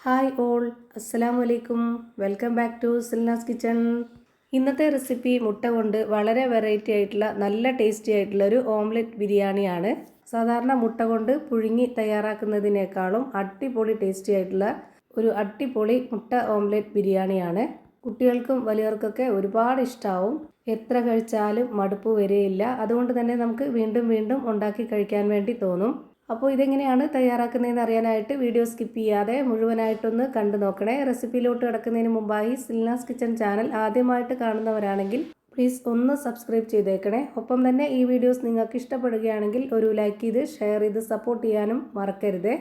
Hi all, അസ്സലാമലൈക്കും. Welcome back to Silna's kitchen. ഇന്നത്തെ recipe മുട്ട കൊണ്ട് വളരെ വെറൈറ്റി ആയിട്ടുള്ള നല്ല ടേസ്റ്റി ആയിട്ടുള്ള ഒരു ഓംലെറ്റ് ബിരിയാണിയാണ്. സാധാരണ മുട്ട കൊണ്ട് പുഴുങ്ങി തയ്യാറാക്കുന്നതിനേക്കാളും അടിപൊളി ടേസ്റ്റി ആയിട്ടുള്ള ഒരു അടിപൊളി മുട്ട ഓംലെറ്റ് ബിരിയാണിയാണ്. കുട്ടികൾക്കും വലിയവർക്കൊക്കെ ഒരുപാട് ഇഷ്ടമാവും. എത്ര കഴിച്ചാലും മടുപ്പ് വരികയില്ല. അതുകൊണ്ട് തന്നെ നമുക്ക് വീണ്ടും വീണ്ടും ഉണ്ടാക്കി കഴിക്കാൻ വേണ്ടി തോന്നും. അപ്പോൾ ഇതെങ്ങനെയാണ് തയ്യാറാക്കുന്നതെന്ന് അറിയാനായിട്ട് വീഡിയോ സ്കിപ്പ് ചെയ്യാതെ മുഴുവനായിട്ടൊന്ന് കണ്ടു നോക്കണേ. റെസിപ്പിയിലോട്ട് കിടക്കുന്നതിന് മുമ്പായി സിൽനാസ് കിച്ചൺ ചാനൽ ആദ്യമായിട്ട് കാണുന്നവരാണെങ്കിൽ പ്ലീസ് ഒന്ന് സബ്സ്ക്രൈബ് ചെയ്തേക്കണേ. ഒപ്പം തന്നെ ഈ വീഡിയോസ് നിങ്ങൾക്ക് ഇഷ്ടപ്പെടുകയാണെങ്കിൽ ഒരു ലൈക്ക് ചെയ്ത് ഷെയർ ചെയ്ത് സപ്പോർട്ട് ചെയ്യാനും മറക്കരുത്.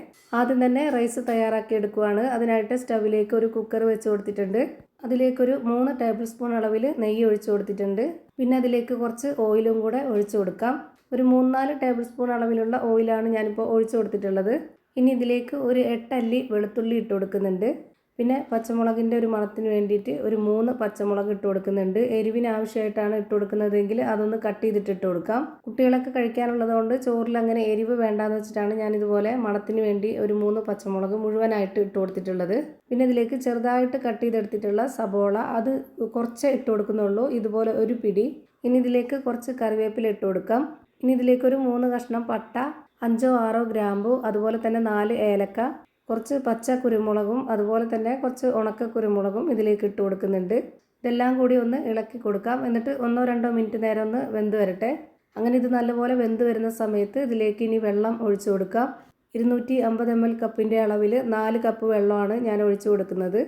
ആദ്യം തന്നെ റൈസ് തയ്യാറാക്കി എടുക്കുവാണ്. അതിനായിട്ട് സ്റ്റവിലേക്ക് ഒരു കുക്കർ വെച്ച് കൊടുത്തിട്ടുണ്ട്. അതിലേക്കൊരു 3 ടേബിൾ സ്പൂൺ അളവിൽ നെയ്യ് ഒഴിച്ചു കൊടുത്തിട്ടുണ്ട്. പിന്നെ അതിലേക്ക് കുറച്ച് ഓയിലും കൂടെ ഒഴിച്ചു കൊടുക്കാം. ഒരു 3-4 ടേബിൾ സ്പൂൺ അളവിലുള്ള ഓയിലാണ് ഞാനിപ്പോൾ ഒഴിച്ചു കൊടുത്തിട്ടുള്ളത്. ഇനി ഇതിലേക്ക് ഒരു 8 അല്ലി വെളുത്തുള്ളി ഇട്ട് കൊടുക്കുന്നുണ്ട്. പിന്നെ പച്ചമുളകിൻ്റെ ഒരു മണത്തിന് വേണ്ടിയിട്ട് ഒരു 3 പച്ചമുളക് ഇട്ട് കൊടുക്കുന്നുണ്ട്. എരിവിന് ആവശ്യമായിട്ടാണ് ഇട്ട് കൊടുക്കുന്നതെങ്കിൽ അതൊന്ന് കട്ട് ചെയ്തിട്ട് ഇട്ട് കൊടുക്കാം. കുട്ടികളൊക്കെ കഴിക്കാനുള്ളത് കൊണ്ട് ചോറിൽ അങ്ങനെ എരിവ് വേണ്ടാന്ന് വെച്ചിട്ടാണ് ഞാനിതുപോലെ മണത്തിന് വേണ്ടി ഒരു 3 പച്ചമുളക് മുഴുവനായിട്ട് ഇട്ട് കൊടുത്തിട്ടുള്ളത്. പിന്നെ ഇതിലേക്ക് ചെറുതായിട്ട് കട്ട് ചെയ്തെടുത്തിട്ടുള്ള സബോള, അത് കുറച്ചേ ഇട്ട് കൊടുക്കുന്നുള്ളൂ, ഇതുപോലെ ഒരു പിടി. ഇനി ഇതിലേക്ക് കുറച്ച് കറിവേപ്പില ഇട്ട് കൊടുക്കാം. ഇനി ഇതിലേക്കൊരു 3 കഷ്ണം പട്ട, 5-6 ഗ്രാമ്പു, അതുപോലെ തന്നെ 4 ഏലക്ക, കുറച്ച് പച്ച കുരുമുളകും അതുപോലെ തന്നെ കുറച്ച് ഉണക്ക കുരുമുളകും ഇതിലേക്ക് ഇട്ട് കൊടുക്കുന്നുണ്ട്. ഇതെല്ലാം കൂടി ഒന്ന് ഇളക്കി കൊടുക്കാം. എന്നിട്ട് 1-2 മിനിറ്റ് നേരം ഒന്ന് വെന്ത് വരട്ടെ. അങ്ങനെ ഇത് നല്ലപോലെ വെന്ത് വരുന്ന സമയത്ത് ഇതിലേക്ക് ഇനി വെള്ളം ഒഴിച്ചു കൊടുക്കാം. 250 ml കപ്പിൻ്റെ അളവിൽ 4 കപ്പ് വെള്ളമാണ് ഞാൻ ഒഴിച്ചു കൊടുക്കുന്നത്.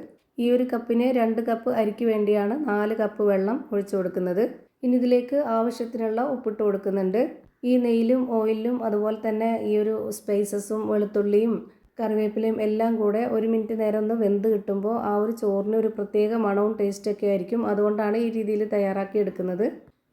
ഈ ഒരു കപ്പിന് 2 കപ്പ് അരിക്ക് വേണ്ടിയാണ് 4 കപ്പ് വെള്ളം ഒഴിച്ചു കൊടുക്കുന്നത്. ഇനി ഇതിലേക്ക് ആവശ്യത്തിനുള്ള ഉപ്പിട്ട് കൊടുക്കുന്നുണ്ട്. ഈ നെയ്യിലും ഓയിലും അതുപോലെ തന്നെ ഈ ഒരു സ്പൈസസും വെളുത്തുള്ളിയും കറിവേപ്പിലയും എല്ലാം കൂടെ 1 മിനിറ്റ് നേരം ഒന്ന് വെന്ത് കിട്ടുമ്പോൾ ആ ഒരു ചോറിന് ഒരു പ്രത്യേക മണവും ടേസ്റ്റൊക്കെ ആയിരിക്കും. അതുകൊണ്ടാണ് ഈ രീതിയിൽ തയ്യാറാക്കി എടുക്കുന്നത്.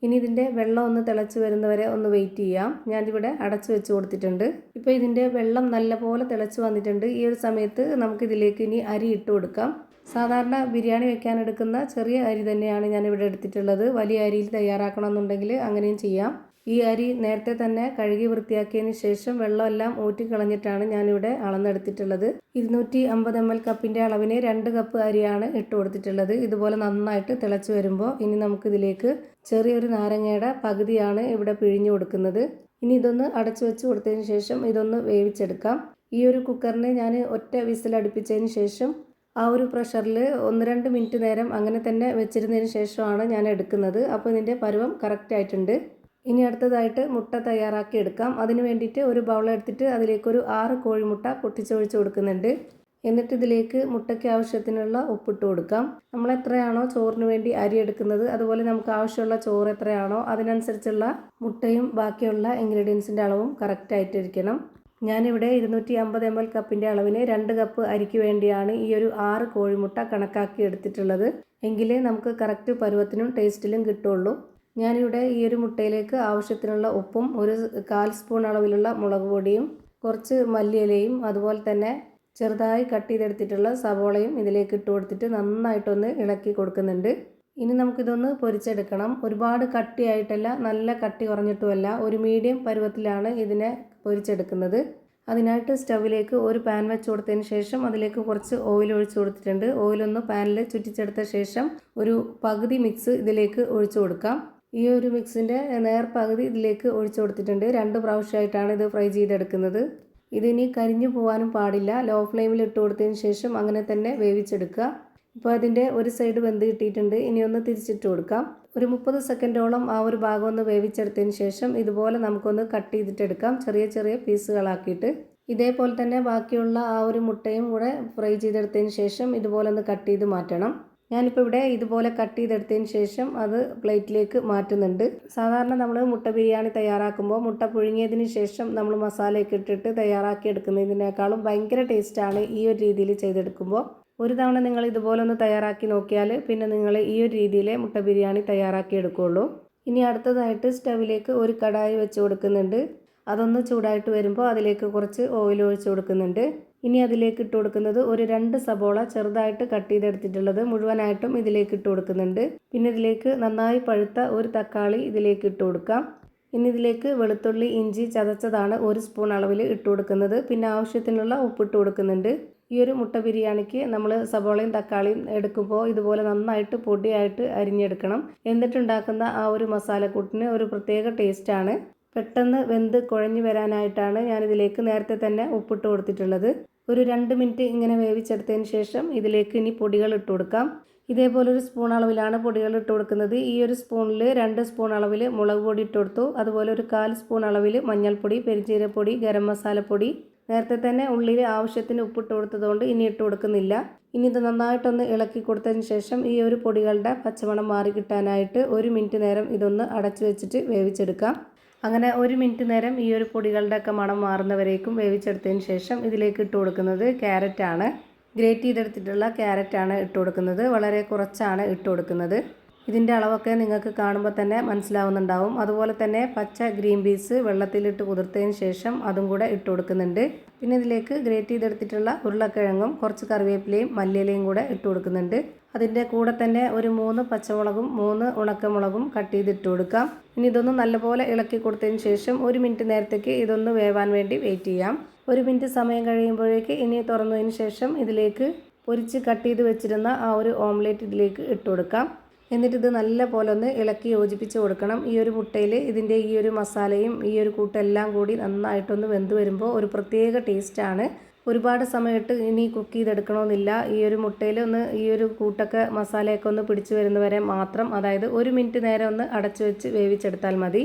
ഇനി ഇതിൻ്റെ വെള്ളം ഒന്ന് തിളച്ച് വരുന്നവരെ ഒന്ന് വെയിറ്റ് ചെയ്യാം. ഞാനിവിടെ അടച്ചു വെച്ച് കൊടുത്തിട്ടുണ്ട്. ഇപ്പോൾ ഇതിൻ്റെ വെള്ളം നല്ലപോലെ തിളച്ച് വന്നിട്ടുണ്ട്. ഈ ഒരു സമയത്ത് നമുക്കിതിലേക്ക് ഇനി അരി ഇട്ട് കൊടുക്കാം. സാധാരണ ബിരിയാണി വെക്കാൻ എടുക്കുന്ന ചെറിയ അരി തന്നെയാണ് ഞാനിവിടെ എടുത്തിട്ടുള്ളത്. വലിയ അരിയിൽ തയ്യാറാക്കണമെന്നുണ്ടെങ്കിൽ അങ്ങനെയും ചെയ്യാം. ഈ അരി നേരത്തെ തന്നെ കഴുകി വൃത്തിയാക്കിയതിന് ശേഷം വെള്ളമെല്ലാം ഊറ്റിക്കളഞ്ഞിട്ടാണ് ഞാനിവിടെ അളന്നെടുത്തിട്ടുള്ളത്. 250 ml കപ്പിൻ്റെ അളവിന് 2 കപ്പ് അരിയാണ് ഇട്ട് കൊടുത്തിട്ടുള്ളത്. ഇതുപോലെ നന്നായിട്ട് തിളച്ച് വരുമ്പോൾ ഇനി നമുക്കിതിലേക്ക് ചെറിയൊരു നാരങ്ങയുടെ പകുതിയാണ് ഇവിടെ പിഴിഞ്ഞു കൊടുക്കുന്നത്. ഇനി ഇതൊന്ന് അടച്ചു വെച്ച് കൊടുത്തതിന് ശേഷം ഇതൊന്ന് വേവിച്ചെടുക്കാം. ഈ ഒരു കുക്കറിന് ഞാൻ ഒറ്റ വിസിൽ അടുപ്പിച്ചതിന് ശേഷം ആ ഒരു പ്രഷറിൽ 1-2 മിനിറ്റ് നേരം അങ്ങനെ തന്നെ വെച്ചിരുന്നതിന് ശേഷമാണ് ഞാൻ എടുക്കുന്നത്. അപ്പോൾ ഇതിൻ്റെ പരുവം കറക്റ്റ് ആയിട്ടുണ്ട്. ഇനി അടുത്തതായിട്ട് മുട്ട തയ്യാറാക്കി എടുക്കാം. അതിന് വേണ്ടിയിട്ട് ഒരു ബൗൾ എടുത്തിട്ട് അതിലേക്കൊരു 6 കോഴിമുട്ട പൊട്ടിച്ചൊഴിച്ച് കൊടുക്കുന്നുണ്ട്. എന്നിട്ട് ഇതിലേക്ക് മുട്ടയ്ക്ക് ആവശ്യത്തിനുള്ള ഉപ്പിട്ട് കൊടുക്കാം. നമ്മൾ എത്രയാണോ ചോറിന് വേണ്ടി അരി എടുക്കുന്നത് അതുപോലെ നമുക്ക് ആവശ്യമുള്ള ചോറ് എത്രയാണോ അതിനനുസരിച്ചുള്ള മുട്ടയും ബാക്കിയുള്ള ഇൻഗ്രീഡിയൻസിൻ്റെ അളവും കറക്റ്റ് ആയിട്ടിരിക്കണം. ഞാനിവിടെ 250 ml കപ്പിൻ്റെ അളവിന് 2 കപ്പ് അരിക്ക് വേണ്ടിയാണ് ഈ ഒരു 6 കോഴിമുട്ട കണക്കാക്കി എടുത്തിട്ടുള്ളത്. എങ്കിലേ നമുക്ക് കറക്റ്റ് പരുവത്തിനും ടേസ്റ്റിലും കിട്ടുള്ളൂ. ഞാനിവിടെ ഈ ഒരു മുട്ടയിലേക്ക് ആവശ്യത്തിനുള്ള ഉപ്പും 1/4 സ്പൂൺ അളവിലുള്ള മുളക് പൊടിയും കുറച്ച് മല്ലിയിലയും അതുപോലെ തന്നെ ചെറുതായി കട്ട് ചെയ്തെടുത്തിട്ടുള്ള സവോളയും ഇതിലേക്ക് ഇട്ട് കൊടുത്തിട്ട് നന്നായിട്ടൊന്ന് ഇളക്കി കൊടുക്കുന്നുണ്ട്. ഇനി നമുക്കിതൊന്ന് പൊരിച്ചെടുക്കണം. ഒരുപാട് കട്ടിയായിട്ടല്ല, നല്ല കട്ടി കുറഞ്ഞിട്ടുമല്ല, ഒരു മീഡിയം പരുവത്തിലാണ് ഇതിനെ പൊരിച്ചെടുക്കുന്നത്. അതിനായിട്ട് സ്റ്റവിലേക്ക് ഒരു പാൻ വെച്ച് കൊടുത്തതിന് ശേഷം അതിലേക്ക് കുറച്ച് ഓയിൽ ഒഴിച്ചു കൊടുത്തിട്ടുണ്ട്. ഓയിലൊന്ന് പാനിൽ ചുറ്റിച്ചെടുത്ത ശേഷം ഒരു പകുതി മിക്സ് ഇതിലേക്ക് ഒഴിച്ചു കൊടുക്കാം. ഈ ഒരു മിക്സിൻ്റെ നേർപകുതി ഇതിലേക്ക് ഒഴിച്ചു കൊടുത്തിട്ടുണ്ട്. 2 പ്രാവശ്യമായിട്ടാണ് ഇത് ഫ്രൈ ചെയ്തെടുക്കുന്നത്. ഇതിനി കരിഞ്ഞു പോകാനും പാടില്ല. ലോ ഫ്ലെയിമിൽ ഇട്ട് കൊടുത്തതിന് ശേഷം അങ്ങനെ തന്നെ വേവിച്ചെടുക്കുക. ഇപ്പോൾ അതിൻ്റെ ഒരു സൈഡ് വെന്ത് കിട്ടിയിട്ടുണ്ട്. ഇനി ഒന്ന് തിരിച്ചിട്ട് കൊടുക്കാം. ഒരു 30 സെക്കൻഡോളം ആ ഒരു ഭാഗം ഒന്ന് വേവിച്ചെടുത്തതിന് ശേഷം ഇതുപോലെ നമുക്കൊന്ന് കട്ട് ചെയ്തിട്ടെടുക്കാം, ചെറിയ ചെറിയ പീസുകളാക്കിയിട്ട്. ഇതേപോലെ തന്നെ ബാക്കിയുള്ള ആ ഒരു മുട്ടയും കൂടെ ഫ്രൈ ചെയ്തെടുത്തതിന് ശേഷം ഇതുപോലെ ഒന്ന് കട്ട് ചെയ്ത് മാറ്റണം. ഞാനിപ്പോൾ ഇവിടെ ഇതുപോലെ കട്ട് ചെയ്തെടുത്തതിന് ശേഷം അത് പ്ലേറ്റിലേക്ക് മാറ്റുന്നുണ്ട്. സാധാരണ നമ്മൾ മുട്ട ബിരിയാണി തയ്യാറാക്കുമ്പോൾ മുട്ട പുഴുങ്ങിയതിന് ശേഷം നമ്മൾ മസാലയൊക്കെ ഇട്ടിട്ട് തയ്യാറാക്കി എടുക്കുന്നതിനേക്കാളും ഭയങ്കര ടേസ്റ്റാണ് ഈ ഒരു രീതിയിൽ ചെയ്തെടുക്കുമ്പോൾ. ഒരു തവണ നിങ്ങൾ ഇതുപോലെ ഒന്ന് തയ്യാറാക്കി നോക്കിയാൽ പിന്നെ നിങ്ങൾ ഈ ഒരു രീതിയിലെ മുട്ട ബിരിയാണി തയ്യാറാക്കി എടുക്കുകയുള്ളൂ. ഇനി അടുത്തതായിട്ട് സ്റ്റവിലേക്ക് ഒരു കടായി വെച്ച് കൊടുക്കുന്നുണ്ട്. അതൊന്ന് ചൂടായിട്ട് വരുമ്പോൾ അതിലേക്ക് കുറച്ച് ഓയിൽ ഒഴിച്ച് കൊടുക്കുന്നുണ്ട്. ഇനി അതിലേക്ക് ഇട്ട് കൊടുക്കുന്നത് ഒരു 2 സബോള ചെറുതായിട്ട് കട്ട് ചെയ്തെടുത്തിട്ടുള്ളത് മുഴുവനായിട്ടും ഇതിലേക്ക് ഇട്ട് കൊടുക്കുന്നുണ്ട്. പിന്നെ ഇതിലേക്ക് നന്നായി പഴുത്ത ഒരു തക്കാളി ഇതിലേക്ക് ഇട്ട് കൊടുക്കാം. ഇനി ഇതിലേക്ക് വെളുത്തുള്ളി ഇഞ്ചി ചതച്ചതാണ് 1 സ്പൂൺ അളവിൽ ഇട്ട് കൊടുക്കുന്നത്. പിന്നെ ആവശ്യത്തിനുള്ള ഉപ്പിട്ട് കൊടുക്കുന്നുണ്ട്. ഈ ഒരു മുട്ട ബിരിയാണിക്ക് നമ്മൾ സബോളയും തക്കാളിയും എടുക്കുമ്പോൾ ഇതുപോലെ നന്നായിട്ട് പൊടിയായിട്ട് അരിഞ്ഞെടുക്കണം. എന്നിട്ടുണ്ടാക്കുന്ന ആ ഒരു മസാലക്കൂട്ടിന് ഒരു പ്രത്യേക ടേസ്റ്റാണ്. പെട്ടെന്ന് വെന്ത് കുഴഞ്ഞു വരാനായിട്ടാണ് ഞാനിതിലേക്ക് നേരത്തെ തന്നെ ഉപ്പിട്ട് കൊടുത്തിട്ടുള്ളത്. ഒരു 2 മിനിറ്റ് ഇങ്ങനെ വേവിച്ചെടുത്തതിന് ശേഷം ഇതിലേക്ക് ഇനി പൊടികൾ ഇട്ട് കൊടുക്കാം. ഇതേപോലെ ഒരു സ്പൂൺ അളവിലാണ് പൊടികൾ ഇട്ട് കൊടുക്കുന്നത്. ഈ ഒരു സ്പൂണിൽ 2 സ്പൂൺ അളവിൽ മുളക് പൊടി ഇട്ട് കൊടുത്തു. അതുപോലെ ഒരു 1/4 സ്പൂൺ അളവിൽ മഞ്ഞൾപ്പൊടി, പെരിഞ്ജീരകപ്പൊടി, ഗരം മസാലപ്പൊടി. നേരത്തെ തന്നെ ഉള്ളിൽ ആവശ്യത്തിന് ഉപ്പിട്ട് കൊടുത്തതുകൊണ്ട് ഇനി ഇട്ട് കൊടുക്കുന്നില്ല. ഇനി ഇത് നന്നായിട്ടൊന്ന് ഇളക്കി കൊടുത്തതിന് ശേഷം ഈ ഒരു പൊടികളുടെ പച്ചമണം മാറി കിട്ടാനായിട്ട് 1 മിനിറ്റ് നേരം ഇതൊന്ന് അടച്ചു വെച്ചിട്ട് വേവിച്ചെടുക്കാം. അങ്ങനെ 1 മിനിറ്റ് നേരം ഈ ഒരു പൊടികളുടെയൊക്കെ മണം മാറുന്നവരേക്കും വേവിച്ചെടുത്തതിന് ശേഷം ഇതിലേക്ക് ഇട്ട് കൊടുക്കുന്നത് ക്യാരറ്റാണ്. ഗ്രേറ്റ് ചെയ്തെടുത്തിട്ടുള്ള ക്യാരറ്റാണ് ഇട്ട് കൊടുക്കുന്നത്. വളരെ കുറച്ചാണ് ഇട്ട് കൊടുക്കുന്നത്. ഇതിൻ്റെ അളവൊക്കെ നിങ്ങൾക്ക് കാണുമ്പോൾ തന്നെ മനസ്സിലാവുന്നുണ്ടാവും. അതുപോലെ തന്നെ പച്ച ഗ്രീൻ പീസ് വെള്ളത്തിലിട്ട് കുതിർത്തതിന് ശേഷം അതും കൂടെ ഇട്ട് കൊടുക്കുന്നുണ്ട്. പിന്നെ ഇതിലേക്ക് ഗ്രേറ്റ് ചെയ്തെടുത്തിട്ടുള്ള ഉരുളക്കിഴങ്ങും കുറച്ച് കറിവേപ്പിലയും മല്ലിയിലയും കൂടെ ഇട്ട് കൊടുക്കുന്നുണ്ട്. അതിൻ്റെ കൂടെ തന്നെ ഒരു 3 പച്ചമുളകും 3 ഉണക്കമുളകും കട്ട് ചെയ്തിട്ട് കൊടുക്കാം. ഇനി ഇതൊന്ന് നല്ലപോലെ ഇളക്കി കൊടുത്തതിന് ശേഷം 1 മിനിറ്റ് നേരത്തേക്ക് ഇതൊന്ന് വേവാൻ വേണ്ടി വെയിറ്റ് ചെയ്യാം. 1 മിനിറ്റ് സമയം കഴിയുമ്പോഴേക്ക് ഇനി തുറന്നതിന് ശേഷം ഇതിലേക്ക് പൊരിച്ച് കട്ട് ചെയ്ത് വെച്ചിരുന്ന ആ ഒരു ഓംലേറ്റ് ഇതിലേക്ക് ഇട്ട് കൊടുക്കാം. എന്നിട്ടിത് നല്ല പോലെ ഒന്ന് ഇളക്കി യോജിപ്പിച്ച് കൊടുക്കണം. ഈ ഒരു മുട്ടയിൽ ഇതിൻ്റെ ഈ ഒരു മസാലയും ഈ ഒരു കൂട്ടെല്ലാം കൂടി നന്നായിട്ടൊന്ന് വെന്ത് വരുമ്പോൾ ഒരു പ്രത്യേക ടേസ്റ്റാണ്. ഒരുപാട് സമയത്ത് ഇനി കുക്ക് ചെയ്തെടുക്കണമെന്നില്ല. ഈ ഒരു മുട്ടയിൽ ഒന്ന് ഈ ഒരു കൂട്ടൊക്കെ മസാലയൊക്കെ ഒന്ന് പിടിച്ചു വരുന്നവരെ മാത്രം, അതായത് 1 മിനിറ്റ് നേരം ഒന്ന് അടച്ചു വെച്ച് വേവിച്ചെടുത്താൽ മതി.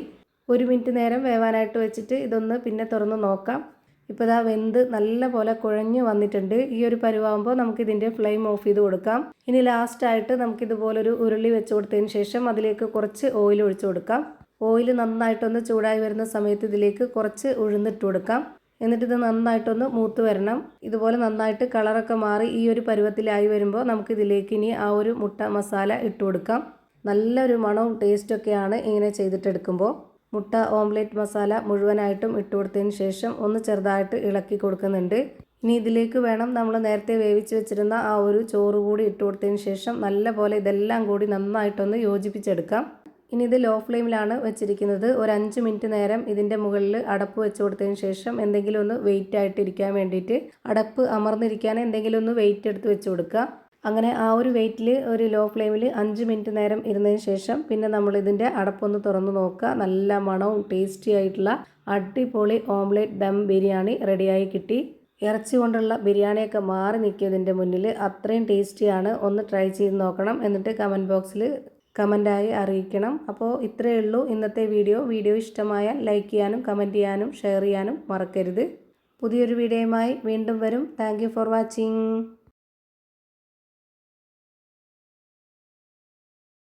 1 മിനിറ്റ് നേരം വേവാനായിട്ട് വെച്ചിട്ട് ഇതൊന്ന് പിന്നെ തുറന്ന് നോക്കാം. ഇപ്പോൾ ഇതാ വെന്ത് നല്ല പോലെ കുഴഞ്ഞ് വന്നിട്ടുണ്ട്. ഈ ഒരു പരുവാകുമ്പോൾ നമുക്കിതിൻ്റെ ഫ്ലെയിം ഓഫ് ചെയ്ത് കൊടുക്കാം. ഇനി ലാസ്റ്റായിട്ട് നമുക്കിതുപോലൊരു ഉരുളി വെച്ച് കൊടുത്തതിന് ശേഷം അതിലേക്ക് കുറച്ച് ഓയിൽ ഒഴിച്ചു കൊടുക്കാം. ഓയിൽ നന്നായിട്ടൊന്ന് ചൂടായി വരുന്ന സമയത്ത് ഇതിലേക്ക് കുറച്ച് ഉഴുന്നിട്ട് കൊടുക്കാം. എന്നിട്ടിത് നന്നായിട്ടൊന്ന് മൂത്ത് വരണം. ഇതുപോലെ നന്നായിട്ട് കളറൊക്കെ മാറി ഈ ഒരു പരുവത്തിലായി വരുമ്പോൾ നമുക്കിതിലേക്ക് ഇനി ആ ഒരു മുട്ട മസാല ഇട്ട് കൊടുക്കാം. നല്ലൊരു മണവും ടേസ്റ്റൊക്കെയാണ് ഇങ്ങനെ ചെയ്തിട്ടെടുക്കുമ്പോൾ. മുട്ട ഓംലേറ്റ് മസാല മുഴുവനായിട്ടും ഇട്ട് കൊടുത്തതിന് ശേഷം ഒന്ന് ചെറുതായിട്ട് ഇളക്കി കൊടുക്കുന്നുണ്ട്. ഇനി ഇതിലേക്ക് വേണം നമ്മൾ നേരത്തെ വേവിച്ച് വെച്ചിരുന്ന ആ ഒരു ചോറ് കൂടി ഇട്ട് കൊടുത്തതിന് ശേഷം നല്ല പോലെ ഇതെല്ലാം കൂടി നന്നായിട്ടൊന്ന് യോജിപ്പിച്ചെടുക്കാം. ഇനി ഇത് ലോ ഫ്ലെയിമിലാണ് വെച്ചിരിക്കുന്നത്. ഒരു 5 മിനിറ്റ് നേരം ഇതിൻ്റെ മുകളിൽ അടപ്പ് വെച്ച് കൊടുത്തതിന് ശേഷം എന്തെങ്കിലും ഒന്ന് വെയിറ്റ് ആയിട്ട് ഇരിക്കാൻ വേണ്ടിയിട്ട്, അടപ്പ് അമർന്നിരിക്കാൻ എന്തെങ്കിലും ഒന്ന് വെയിറ്റ് എടുത്ത് വെച്ച് കൊടുക്കുക. അങ്ങനെ ആ ഒരു വെയിറ്റിൽ ഒരു ലോ ഫ്ലെയിമിൽ 5 മിനിറ്റ് നേരം ഇരുന്നതിന് ശേഷം പിന്നെ നമ്മൾ ഇതിൻ്റെ അടപ്പൊന്ന് തുറന്ന് നോക്കുക. നല്ല മണവും ടേസ്റ്റി ആയിട്ടുള്ള അടിപൊളി ഓംലേറ്റ് ദം ബിരിയാണി റെഡിയായി കിട്ടി. ഇറച്ചി കൊണ്ടുള്ള ബിരിയാണിയൊക്കെ മാറി നിൽക്കിയതിൻ്റെ മുന്നിൽ അത്രയും ടേസ്റ്റിയാണ്. ഒന്ന് ട്രൈ ചെയ്ത് നോക്കണം. എന്നിട്ട് കമൻറ്റ് ബോക്സിൽ കമൻറ്റായി അറിയിക്കണം. അപ്പോൾ ഇത്രയേ ഉള്ളൂ ഇന്നത്തെ വീഡിയോ ഇഷ്ടമായാൽ ലൈക്ക് ചെയ്യാനും കമൻറ്റ് ചെയ്യാനും ഷെയർ ചെയ്യാനും മറക്കരുത്. പുതിയൊരു വീഡിയോയുമായി വീണ്ടും വരും. Thank you for watching.